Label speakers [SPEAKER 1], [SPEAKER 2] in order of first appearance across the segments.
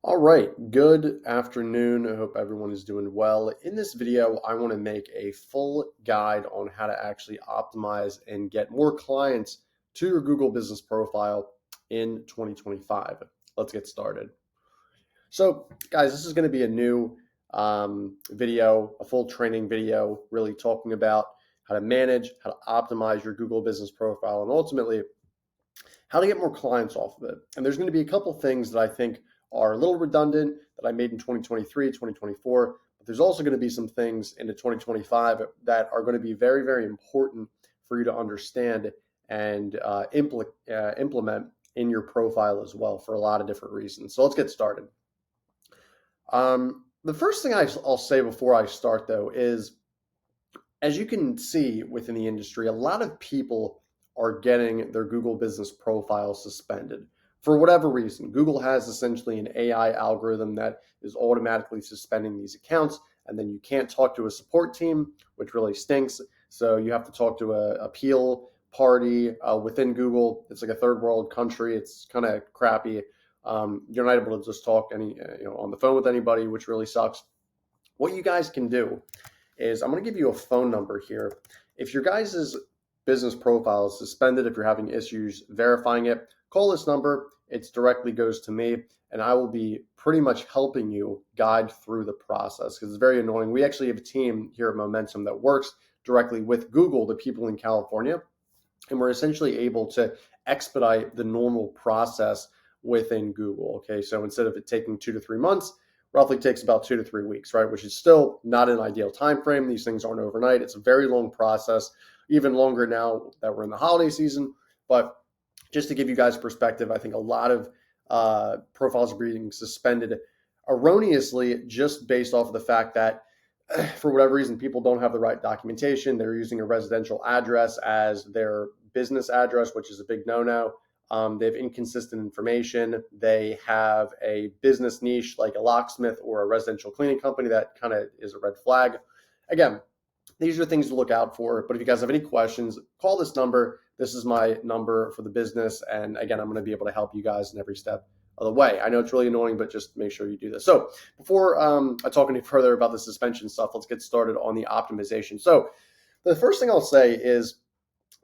[SPEAKER 1] All right, good afternoon. I hope everyone is doing well. In this video, I want to make a full guide on how to actually optimize and get more clients to your Google business profile in 2025. Let's get started. So, guys, this is going to be a new video, a full training video, really talking about how to manage, how to optimize your Google business profile, and ultimately how to get more clients off of it. And there's going to be a couple things that I think are a little redundant that I made in 2023, 2024, but there's also going to be some things into 2025 that are going to be very, very important for you to understand and implement in your profile as well for a lot of different reasons. So let's get started. The first thing I'll say before I start, though, is as you can see within the industry, a lot of people are getting their Google business profile suspended for whatever reason. Google has essentially an AI algorithm that is automatically suspending these accounts, and then you can't talk to a support team, which really stinks. So you have to talk to an appeal party within Google. It's like a third world country. It's kind of crappy. You're not able to just talk on the phone with anybody, which really sucks. What you guys can do is I'm going to give you a phone number here. If your guys' business profile is suspended, if you're having issues verifying it, call this number. It directly goes to me, and I will be pretty much helping you guide through the process because it's very annoying. We actually have a team here at Momentum that works directly with Google, the people in California, and we're essentially able to expedite the normal process within Google. Okay, so instead of it taking 2 to 3 months, roughly takes about 2 to 3 weeks, right? Which is still not an ideal time frame. These things aren't overnight. It's a very long process, even longer now that we're in the holiday season. But just to give you guys perspective, I think a lot of profiles are being suspended erroneously just based off of the fact that for whatever reason, people don't have the right documentation. They're using a residential address as their business address, which is a big no-no. They have inconsistent information. They have a business niche like a locksmith or a residential cleaning company that kind of is a red flag. Again, these are things to look out for. But if you guys have any questions, call this number. This is my number for the business. And again, I'm going to be able to help you guys in every step of the way. I know it's really annoying, but just make sure you do this. So before I talk any further about the suspension stuff, let's get started on the optimization. So the first thing I'll say is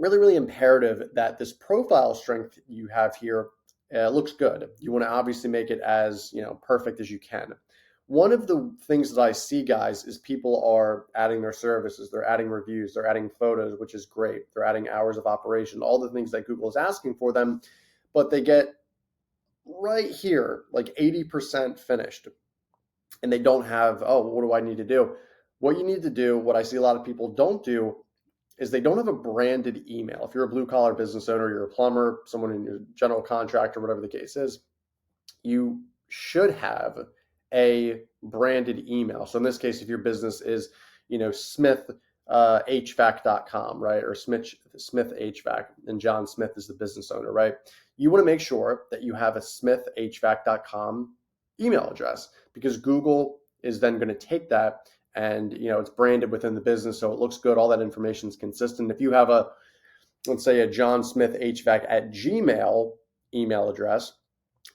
[SPEAKER 1] really, really imperative that this profile strength you have here looks good. You want to obviously make it as perfect as you can. One of the things that I see, guys, is people are adding their services, they're adding reviews, they're adding photos, which is great. They're adding hours of operation, all the things that Google is asking for them, but they get right here, like 80% finished, and they don't have, oh, what do I need to do? What you need to do, what I see a lot of people don't do, is they don't have a branded email. If you're a blue collar business owner, you're a plumber, someone in your general contractor, whatever the case is, you should have a branded email. So in this case, if your business is, Smith HVAC.com, right? Or Smith HVAC, and John Smith is the business owner, right? You want to make sure that you have a Smith HVAC.com email address because Google is then going to take that and it's branded within the business, so it looks good. All that information is consistent. If you have let's say a John Smith HVAC at Gmail email address,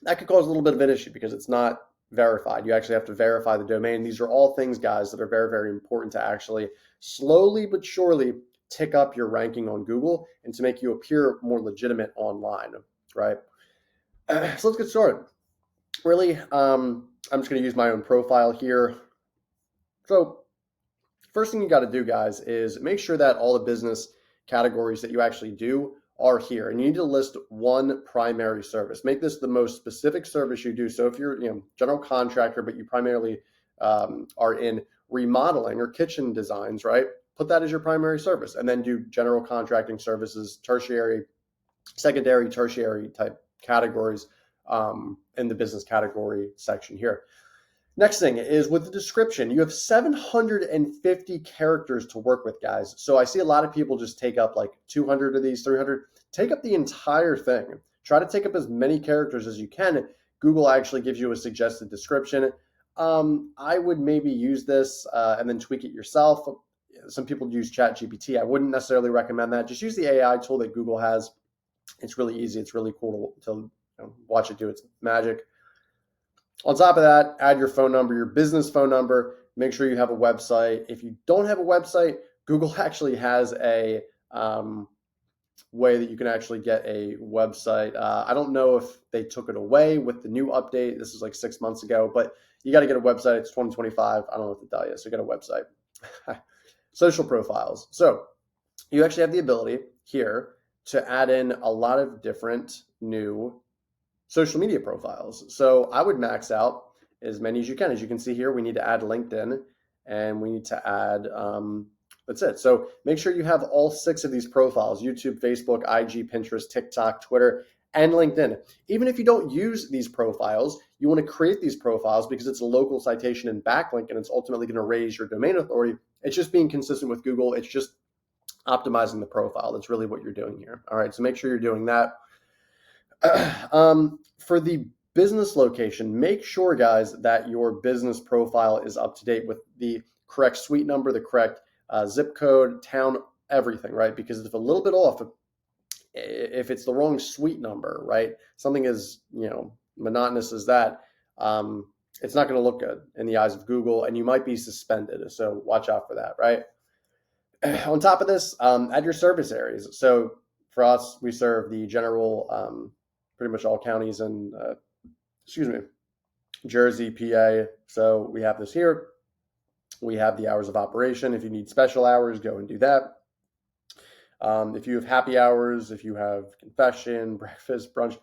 [SPEAKER 1] that could cause a little bit of an issue because it's not verified. You actually have to verify the domain. These are all things, guys, that are very, very important to actually slowly but surely tick up your ranking on Google and to make you appear more legitimate online, right? So let's get started. Really, I'm just going to use my own profile here. So first thing you got to do, guys, is make sure that all the business categories that you actually do are here, and you need to list one primary service. Make this the most specific service you do. So if you're general contractor, but you primarily are in remodeling or kitchen designs, right? Put that as your primary service, and then do general contracting services, tertiary, secondary, tertiary type categories in the business category section here. Next thing is with the description, you have 750 characters to work with, guys. So I see a lot of people just take up like 200 of these, 300. Take up the entire thing. Try to take up as many characters as you can. Google actually gives you a suggested description. I would maybe use this and then tweak it yourself. Some people use ChatGPT. I wouldn't necessarily recommend that. Just use the AI tool that Google has. It's really easy. It's really cool to watch it do its magic. On top of that, add your phone number, your business phone number. Make sure you have a website. If you don't have a website, Google actually has a way that you can actually get a website. I don't know if they took it away with the new update. This is like 6 months ago, but you got to get a website. It's 2025. I don't know what to tell you. So get a website. Social profiles. So you actually have the ability here to add in a lot of different new social media profiles. So I would max out as many as you can. As you can see here, we need to add LinkedIn and we need to add, that's it. So make sure you have all 6 of these profiles: YouTube, Facebook, IG, Pinterest, TikTok, Twitter, and LinkedIn. Even if you don't use these profiles, you want to create these profiles because it's a local citation and backlink, and it's ultimately going to raise your domain authority. It's just being consistent with Google. It's just optimizing the profile. That's really what you're doing here. All right, so make sure you're doing that. For the business location, make sure, guys, that your business profile is up to date with the correct suite number, the correct zip code, town, everything, right? Because if a little bit off, if it's the wrong suite number, right, something as monotonous as that, it's not going to look good in the eyes of Google, and you might be suspended. So watch out for that, right? On top of this, add your service areas. So for us, we serve the general, pretty much all counties in, Jersey, PA. So we have this here. We have the hours of operation. If you need special hours, go and do that. If you have happy hours, if you have confession, breakfast, brunch,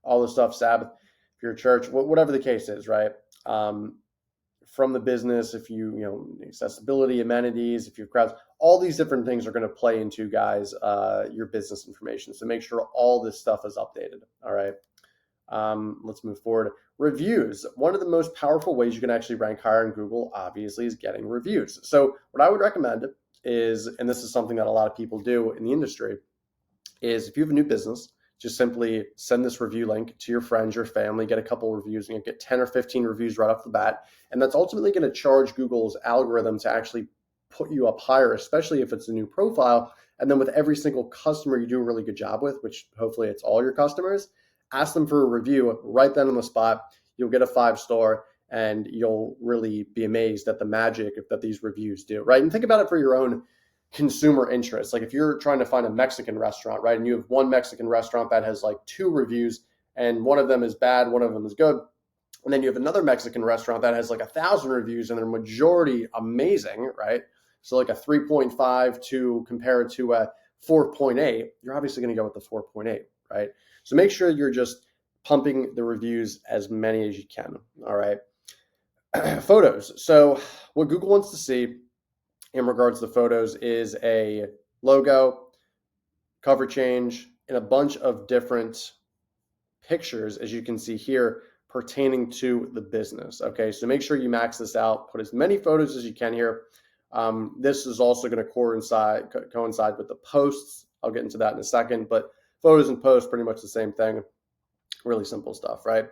[SPEAKER 1] all this stuff, Sabbath, if you're a church, whatever the case is, right? From the business, if accessibility, amenities, if you have crowds, all these different things are going to play into, guys, your business information. So make sure all this stuff is updated. All right. Let's move forward. Reviews. One of the most powerful ways you can actually rank higher in Google, obviously, is getting reviews. So what I would recommend is, and this is something that a lot of people do in the industry, is if you have a new business, just simply send this review link to your friends, your family, get a couple reviews, and you get 10 or 15 reviews right off the bat. And that's ultimately going to charge Google's algorithm to actually put you up higher, especially if it's a new profile. And then with every single customer you do a really good job with, which hopefully it's all your customers, ask them for a review right then on the spot. You'll get a 5-star, and you'll really be amazed at the magic that these reviews do, right? And think about it for your own consumer interest. Like if you're trying to find a Mexican restaurant, right, and you have one Mexican restaurant that has like 2 reviews, and one of them is bad, one of them is good, and then you have another Mexican restaurant that has like 1,000 reviews and they're majority amazing, right? So like a 3.5 to compare it to a 4.8, you're obviously going to go with the 4.8, right? So make sure you're just pumping the reviews as many as you can. All right. Photos. So what Google wants to see in regards to photos is a logo, cover change, and a bunch of different pictures, as you can see here, pertaining to the business. Okay, so make sure you max this out. Put as many photos as you can here. This is also going to coincide with the posts. I'll get into that in a second, but photos and posts, pretty much the same thing. Really simple stuff, right?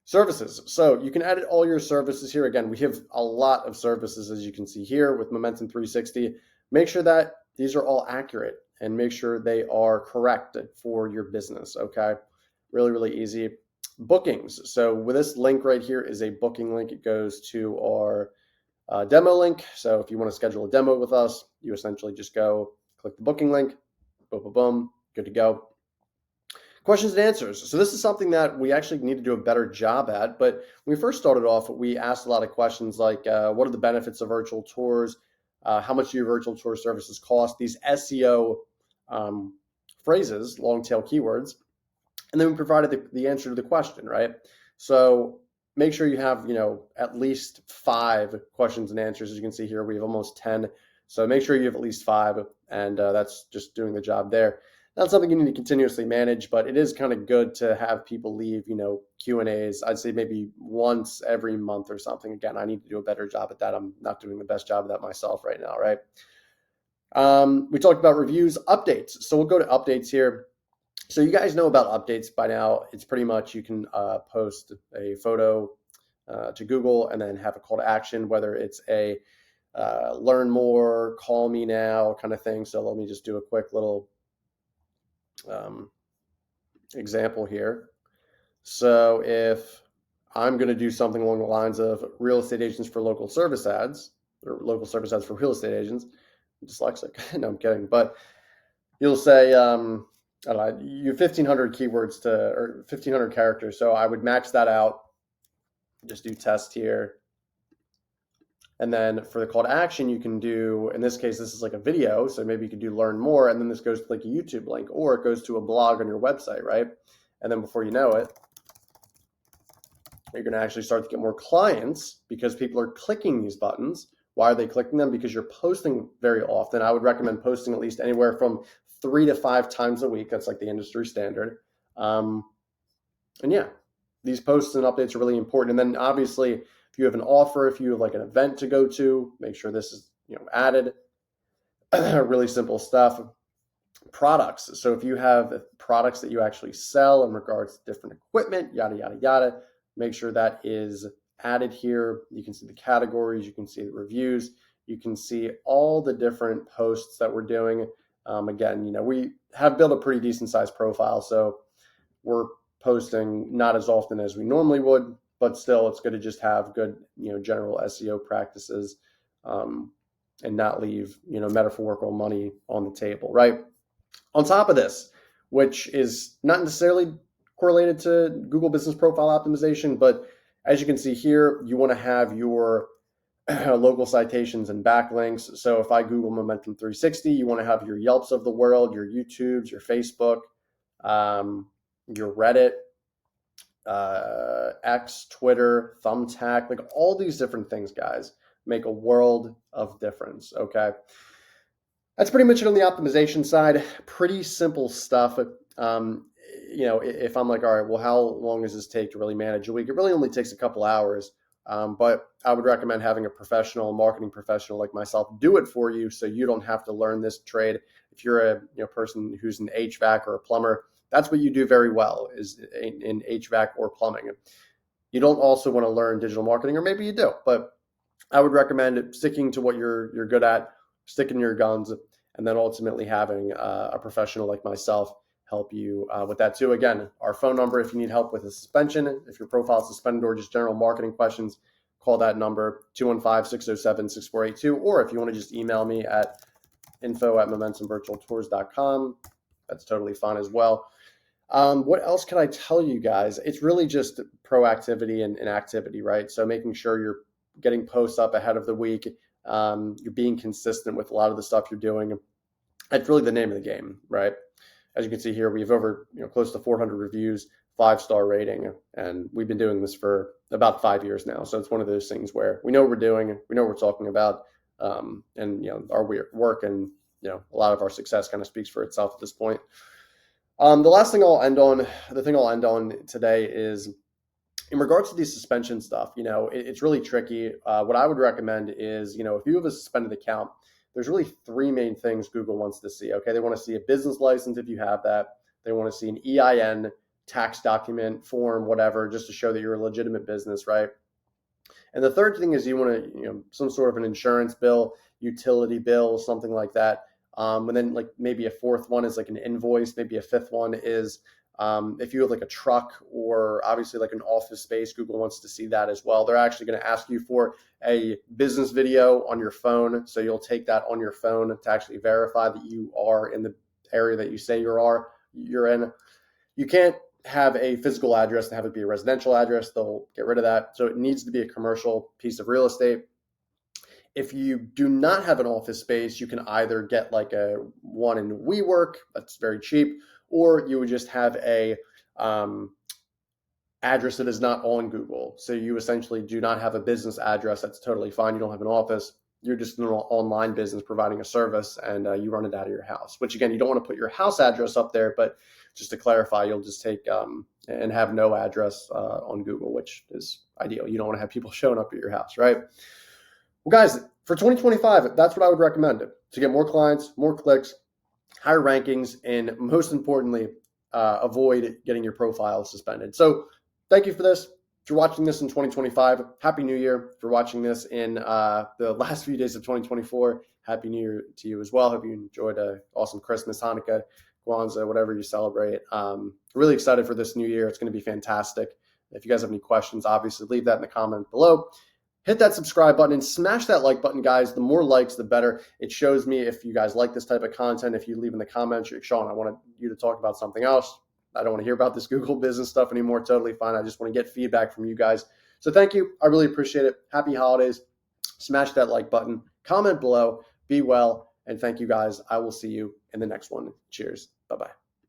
[SPEAKER 1] Services. So you can edit all your services here. Again, we have a lot of services, as you can see here with Momentum 360. Make sure that these are all accurate and make sure they are correct for your business. Okay. Really, really easy. Bookings. So with this link right here is a booking link. It goes to our demo link. So if you want to schedule a demo with us, you essentially just go click the booking link, boom, boom, boom, good to go. Questions and answers. So this is something that we actually need to do a better job at. But when we first started off, we asked a lot of questions like, what are the benefits of virtual tours? How much do your virtual tour services cost? These SEO phrases, long tail keywords. And then we provided the answer to the question, right? So make sure you have, at least 5 questions and answers. As you can see here, we have almost 10. So make sure you have at least 5, and that's just doing the job there. Not something you need to continuously manage, but it is kind of good to have people leave, Q&As. I'd say maybe once every month or something. Again, I need to do a better job at that. I'm not doing the best job of that myself right now, right? We talked about reviews, updates. So we'll go to updates here. So you guys know about updates by now. It's pretty much you can post a photo to Google and then have a call to action, whether it's a learn more, call me now kind of thing. So let me just do a quick little example here. So if I'm going to do something along the lines of real estate agents for local service ads, or local service ads for real estate agents. I'm dyslexic. No, I'm kidding. But you'll say, I don't know, you have 1,500 keywords or 1,500 characters. So I would max that out. Just do test here. And then for the call to action, you can do, in this case, this is like a video. So maybe you could do learn more. And then this goes to like a YouTube link, or it goes to a blog on your website, right? And then before you know it, you're going to actually start to get more clients because people are clicking these buttons. Why are they clicking them? Because you're posting very often. I would recommend posting at least anywhere from 3 to 5 times a week. That's like the industry standard. And yeah, these posts and updates are really important. And then obviously, if you have an offer, if you have like an event to go to, make sure this is added. Really simple stuff. Products. So if you have products that you actually sell in regards to different equipment, yada, yada, yada, make sure that is added here. You can see the categories, you can see the reviews, you can see all the different posts that we're doing. Again, we have built a pretty decent sized profile, so we're posting not as often as we normally would, but still it's good to just have good, general SEO practices, and not leave, metaphorical money on the table, right? On top of this, which is not necessarily correlated to Google Business Profile Optimization, but as you can see here, you want to have your local citations and backlinks. So if I Google Momentum 360, you want to have your Yelps of the world, your YouTubes, your Facebook, your Reddit, X, Twitter, Thumbtack, like all these different things, guys, make a world of difference, okay? That's pretty much it on the optimization side. Pretty simple stuff. If I'm like, all right, well, how long does this take to really manage a week? It really only takes a couple hours. But I would recommend having a professional, marketing professional like myself do it for you, so you don't have to learn this trade. If you're a person who's an HVAC or a plumber, that's what you do very well, is in HVAC or plumbing. You don't also want to learn digital marketing, or maybe you do, but I would recommend sticking to what you're good at, sticking to your guns, and then ultimately having a professional like myself help you with that too. Again, our phone number, if you need help with a suspension, if your profile is suspended, or just general marketing questions, call that number, 215-607-6482. Or if you want to just email me at info@momentumvirtualtours.com, that's totally fine as well. What else can I tell you guys? It's really just proactivity and activity, right? So making sure you're getting posts up ahead of the week. You're being consistent with a lot of the stuff you're doing. That's really the name of the game, right? As you can see here, we have over close to 400 reviews, 5-star rating, and we've been doing this for about 5 years now. So it's one of those things where we know what we're doing, we know what we're talking about, and our work and a lot of our success kind of speaks for itself at this point. The thing I'll end on today is, in regards to the suspension stuff, it's really tricky. What I would recommend is, if you have a suspended account, there's really 3 main things Google wants to see. Okay, they want to see a business license if you have that. They want to see an EIN, tax document, form, whatever, just to show that you're a legitimate business, right? And the third thing is you want to, some sort of an insurance bill, utility bill, something like that. And then like maybe a fourth one is like an invoice. Maybe a fifth one is if you have like a truck, or obviously like an office space, Google wants to see that as well. They're actually going to ask you for a business video on your phone. So you'll take that on your phone to actually verify that you are in the area that you say you're in. You can't have a physical address and have it be a residential address. They'll get rid of that. So it needs to be a commercial piece of real estate. If you do not have an office space, you can either get like a one in WeWork, that's very cheap, or you would just have a address that is not on Google. So you essentially do not have a business address. That's totally fine. You don't have an office. You're just an online business providing a service, and you run it out of your house, which again, you don't want to put your house address up there, but just to clarify, you'll just take and have no address on Google, which is ideal. You don't want to have people showing up at your house, right? Well, guys, for 2025, that's what I would recommend to get more clients, more clicks, higher rankings, and most importantly, avoid getting your profile suspended. So thank you for this. If you're watching this in 2025, Happy New Year. If you're watching this in the last few days of 2024, Happy New Year to you as well. Hope you enjoyed an awesome Christmas, Hanukkah, Kwanzaa, whatever you celebrate. Really excited for this new year. It's going to be fantastic. If you guys have any questions, obviously leave that in the comment below. Hit that subscribe button and smash that like button, guys. The more likes, the better. It shows me if you guys like this type of content. If you leave in the comments, Sean, I want you to talk about something else. I don't want to hear about this Google business stuff anymore. Totally fine. I just want to get feedback from you guys. So thank you. I really appreciate it. Happy holidays. Smash that like button. Comment below. Be well. And thank you, guys. I will see you in the next one. Cheers. Bye-bye.